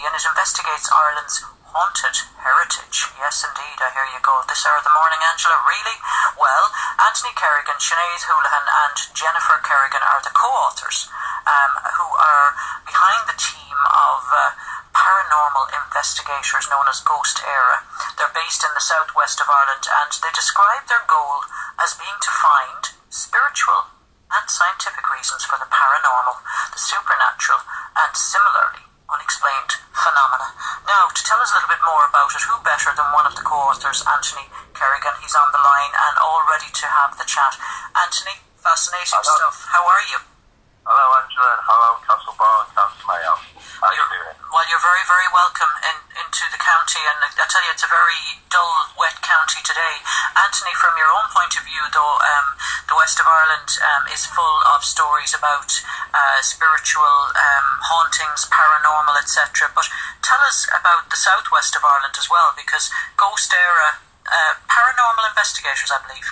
and it investigates Ireland's haunted heritage. Yes, indeed, I hear you go. This hour of the morning, Angela, really? Well, Anthony Kerrigan, Sinead Houlihan and Jennifer Kerrigan are the co-authors who are behind the team of paranormal investigators known as GhostÉire. They're based in the southwest of Ireland, and they describe their goal as being to find spiritual and scientific reasons for the paranormal, the supernatural, and similarly unexplained phenomena. Now, to tell us a little bit more about it, who better than one of the co-authors, Anthony Kerrigan? He's on the line and all ready to have the chat. Anthony, fascinating stuff. How are you? Hello, Angela, and hello, Castlebar and County Mayo. How are you doing? Well, you're very, very welcome into the county, and I tell you, it's a very dull, wet county today. Anthony, from your own point of view, though, the west of Ireland is full of stories about spiritual hauntings, paranormal, etc. But tell us about the southwest of Ireland as well, because GhostÉire, paranormal investigators, I believe.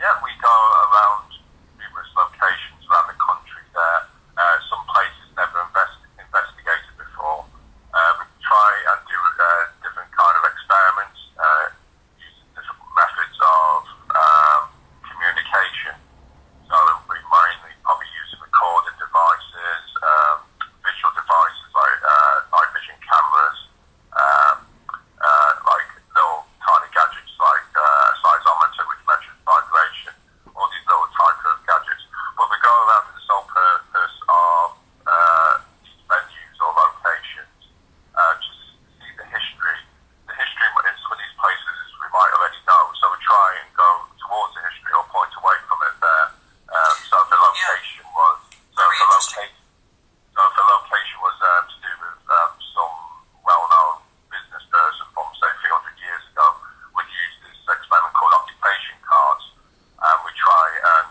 Yeah, we go around numerous locations around the country there. Some places never investigated before. We try and do different kind of experiments using different methods of communication. So we mainly probably use recording devices, visual devices like night vision cameras, like little tiny gadgets like a seismometer which measures vibration, all these little type of gadgets. But we go around for the sole purpose of these venues or locations, just see the history. The history in some of these places we might already know, so we try and go towards the history or point away from it there. So if the location was to do with some well-known business person from say 300 years ago, we'd use this experiment called occupation cards, and we try and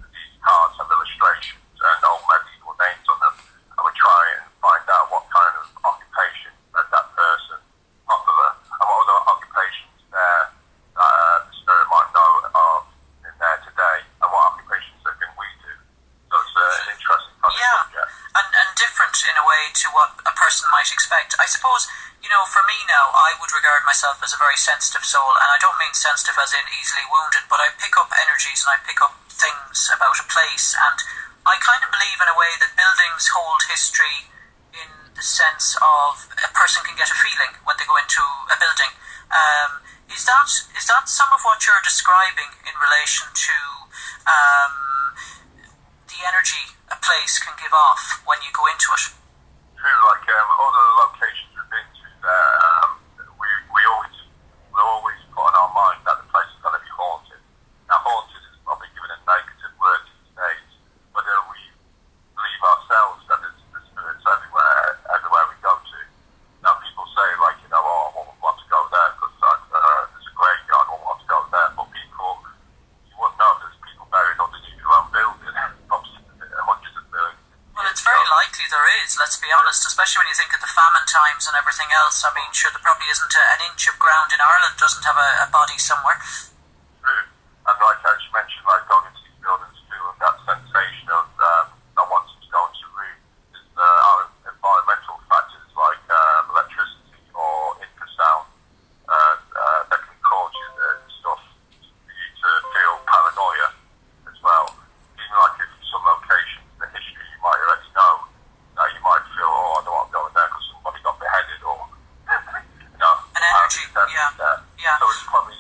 these cards have illustrations and old medieval names on them, and we try and find out what kind of occupation that person popular and what other occupations there the spirit might know of in there today, and what occupations they think we do. So it's an interesting kind of subject. And different in a way to what a person might expect. I suppose, for me now, I would regard myself as a very sensitive soul, and I don't mean sensitive as in easily wounded, but I pick up energies and I pick up things about a place, and I kind of believe in a way that buildings hold history in the sense of a person can get a feeling when they go into a building. Is that some of what you're describing in relation to the energy a place can give off when you go into it? True, like other locations we've been to there, we're always put on our mind that the place is going to be haunted. Now, haunted is probably given a negative word these days, but we believe ourselves that there's spirits everywhere we go to. Now, people say, like, I won't want to go there because there's a graveyard, I won't want to go there, but you wouldn't know there's people buried underneath your own building, hundreds of millions. Well, it's very likely there is, let's be honest, especially when you think of the famine times and everything else. I mean, sure, there probably isn't an inch of ground in Ireland doesn't have a body somewhere. True. And like I just mentioned, like going into these buildings too, and that sensation of not wanting to go into a room, is our environmental factors like electricity or infrasound that can cause you stuff for you to feel paranoia as well. Even like if some locations, the history you might already know, you might feel, I don't want to go in there because somebody got beheaded or, an energy, yeah. So it's probably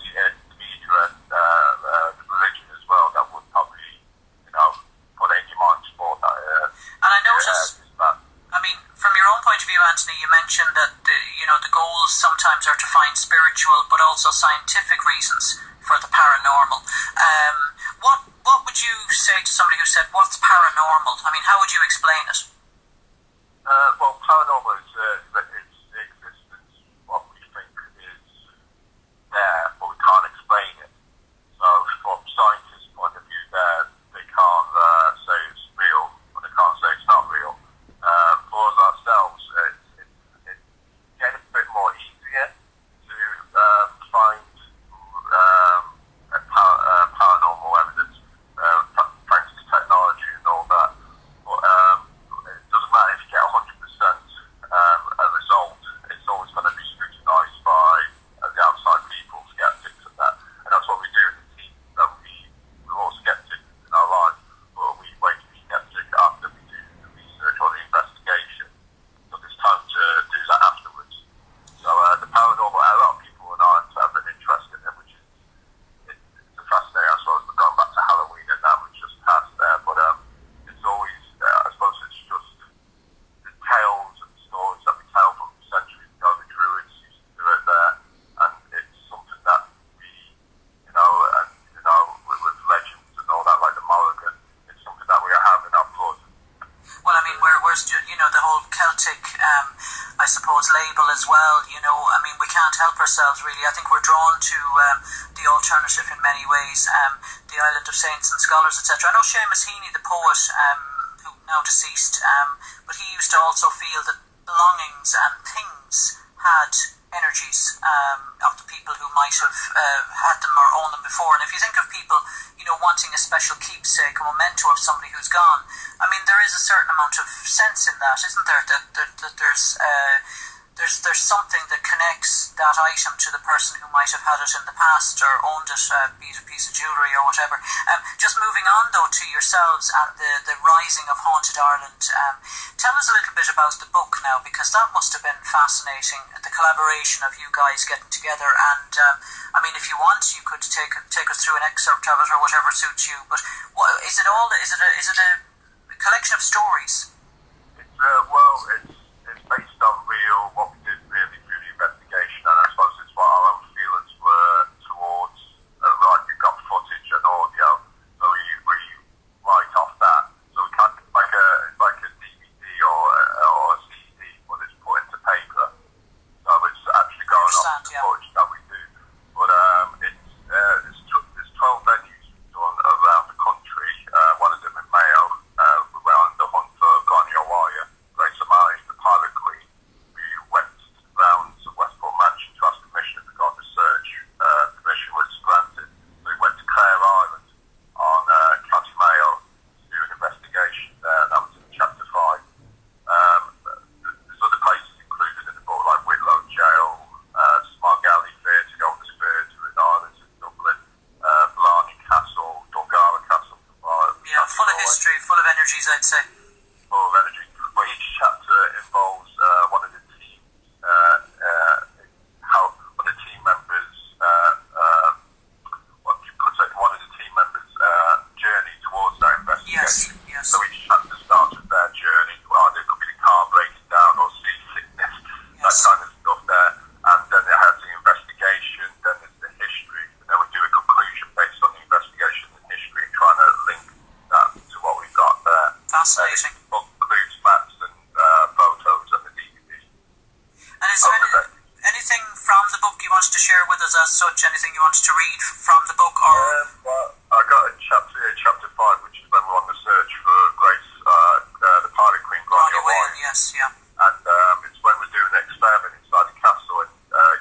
media and religion as well that would probably, put it in your mind for that. And I notice, I mean, from your own point of view, Anthony, you mentioned that the goals sometimes are to find spiritual but also scientific reasons for the paranormal. What would you say to somebody who said, what's paranormal? I mean, how would you explain it? Well, paranormal is it's the existence, what we think is there, but we can't explain it. So from scientists' point of view there, they can't say it's real, but they can't say it's not real. For us ourselves, it's getting a bit more easier to find paranormal evidence, thanks to technology and all that. But it doesn't matter if you get 100% I suppose, label as well. You know, I mean, we can't help ourselves really. I think we're drawn to the alternative in many ways, the Island of Saints and Scholars, etc. I know Seamus Heaney, the poet, who now deceased, but he used to also feel that belongings and things had energies of the people who might have had them or owned them before. And if you think of people, you know, wanting a special keepsake, a memento of somebody who's gone, I mean, there is a certain amount of sense in that, isn't there? That there's something that connects that item to the person who might have had it in the past or owned it, be it a piece of jewellery or whatever. Just moving on though to yourselves and the rising of Haunted Ireland, tell us a little bit about the book now, because that must have been fascinating, the collaboration of you guys getting together. And I mean, if you want, you could take us through an excerpt of it or whatever suits you, but is it a collection of stories? It's based on what we did really through the investigation, and I suppose it's what our own feelings were towards, we've got footage and audio, so we write off that. So we kind of like a DVD or a CD, but it's put into paper. So it's actually going off the footage that we do. But there's 12 venues done around the country, one of them in Mayo, around the hunt for GhostÉire, the Pilot Queen. We went round to Westport Mansion to ask permission if we got the search. Permission was granted. So we went to Clare Island on County Mayo to do an investigation there. That was in chapter 5. There's other places included in the book, like Whitlow Jail, Smargally Theatre, Ghosteire, Druid Island in Dublin, Blarney Castle, Dungara Castle. Yeah, full of history, full of energies, I'd say. Full of energy. Well, each chapter involves one of the team, one of the team members, one of the team members' journey towards that investigation. Yes. So each chapter starts with their journey. Well, it could be the car breaking down or seasickness, that kind of stuff there. And then it has the investigation, then there's the history, and then we do a conclusion based on the investigation and history, trying to link that to what we've got there. Fascinating. The book includes maps and photos and the DVD. And is there anything from the book you wanted to share with us as such? Anything you wanted to read from the book? Or Well, I got a chapter here, chapter 5, which is when we're on the search for Grace, the Pilot Queen, Gráinne Mhaith. Yes, yeah. And it's when we're doing an experiment inside the castle in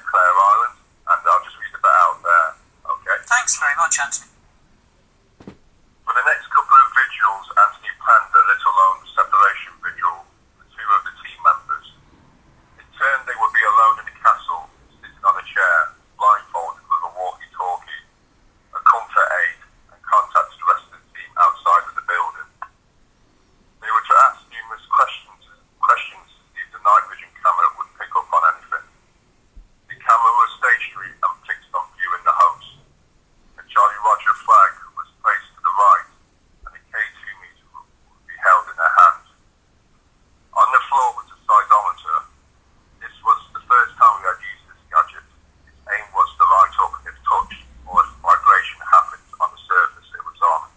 Clare Island, and I'll just read a bit out there. Okay. Thanks very much, Anthony. For the next couple of vigils, Anthony planned a little lone separation vigil for 2 of the team members. In turn, they would be alone in the castle, sitting on a chair, blindfolded with a walkie-talkie, a comfort aid, and contact the rest of the team outside of the building. They were to ask numerous questions to see if the night vision camera would pick up on anything. The camera was stationary and fixed on viewing the host. A Charlie Roger flag was placed to the right, and a K2 meter would be held in their hands. On the floor was a seismometer. This was the first time we had used this gadget. Its aim was to light up if touched or if vibration happened on the surface it was on.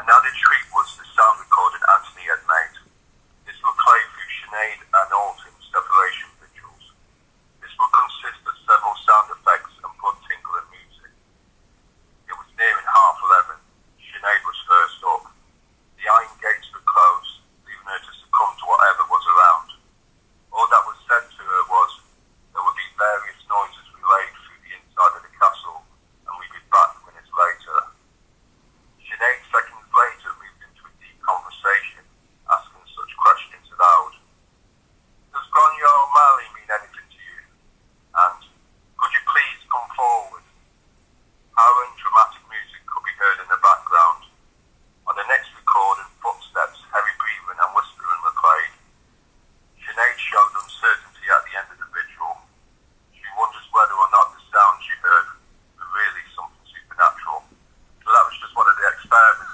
An added treat was the sound recording Anthony had made. This would play through Sinead and Alton's separation vigils. This would consist of several sound effects and blood-tingling music. It was nearing 11:30. Sinead was first up. The iron gates were closed, leaving her to succumb to whatever was around. All that was said to her was, there would be various noises relayed through the inside of the castle, and we'd be back minutes later. Sinead seconds later moved into a deep conversation, asking such questions aloud. Does Gráinne Mhaith mean anything to you? And could you please come forward? Power and dramatic music could be heard in the background. On the next recording, footsteps, heavy breathing and whispering were played. Sinead showed uncertainty at the end of the vigil. She wonders whether or not the sounds she heard were really something supernatural. So that was just one of the experiments.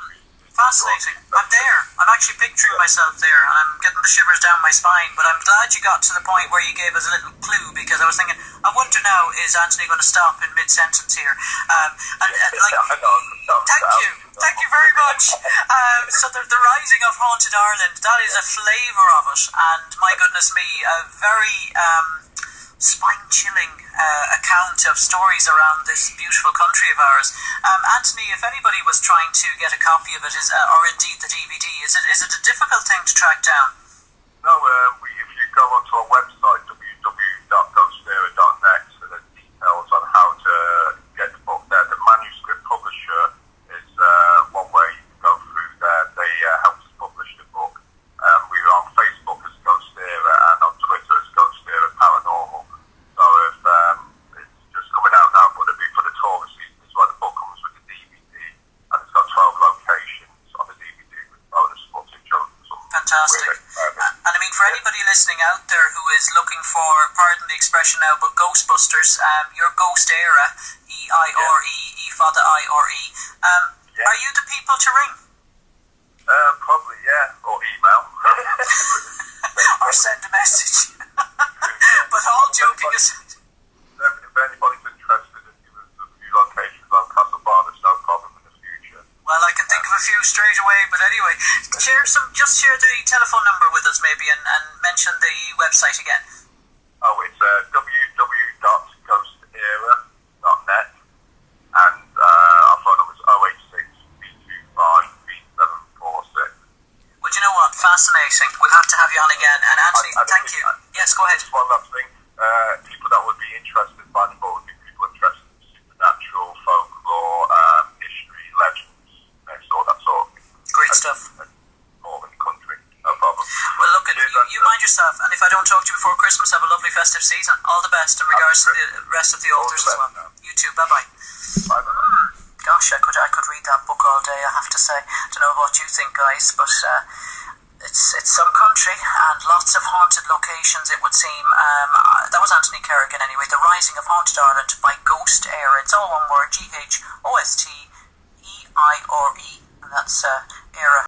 Fascinating. I'm there, and I actually picturing myself there, and I'm getting the shivers down my spine, but I'm glad you got to the point where you gave us a little clue, because I was thinking, I wonder now, is Anthony going to stop in mid-sentence here? Thank you very much. So the Rising of Haunted Ireland, that is a flavour of it, and my goodness me, a very spine-chilling account of stories around this beautiful country of ours. Anthony, if anybody was trying to get a copy of it, or indeed the DVD, is it a difficult thing to track down? No, if you go onto our website, www.ghostére.net, so there's details on how to get the book there. The manuscript publisher is one way you can go through there. They helped us publish the book. We're on Facebook as Ghosteire and on Twitter as Ghosteire Paranormal. So if it's just coming out now, but it'll be for the tourist season as well. The book comes with the DVD, and it's got 12 locations on the DVD with bonus footage of some fantastic. And I mean, for anybody listening out there who is looking for, pardon the expression now, but Ghostbusters, your Ghosteire, E-I-R-E, E for the I-R-E, are you the people to ring? Probably, yeah, or email. Or send a message. But all joking aside, if anybody's interested in giving us a few locations on Castlebar, there's no problem in the future. Well, I can think of a few straight away, but anyway, share the telephone number with us maybe, and mention the website again. Oh, it's www.ghostére.net, and our phone number is 086-B25-B746. Well, you know what? Fascinating. We'll have to have you on again. And Anthony, thank you. Yes, go ahead. One last thing. People that would be interested by the book would be people interested in supernatural, folklore, history, legends, all that sort of thing. Great stuff. All in the country. No problem. Well, look, you mind yourself, and if I don't talk to you before Christmas, have a lovely festive season. All the best in regards to the rest of the authors as well. You too. Bye-bye. Bye-bye. Gosh, I could read that book all day, I have to say. Don't know what you think, guys, but it's some country and lots of haunted locations, it would seem. That was Anthony Kerrigan anyway. The Rising of Haunted Ireland by GhostÉire. It's all one word, Ghosteire, and that's Éire.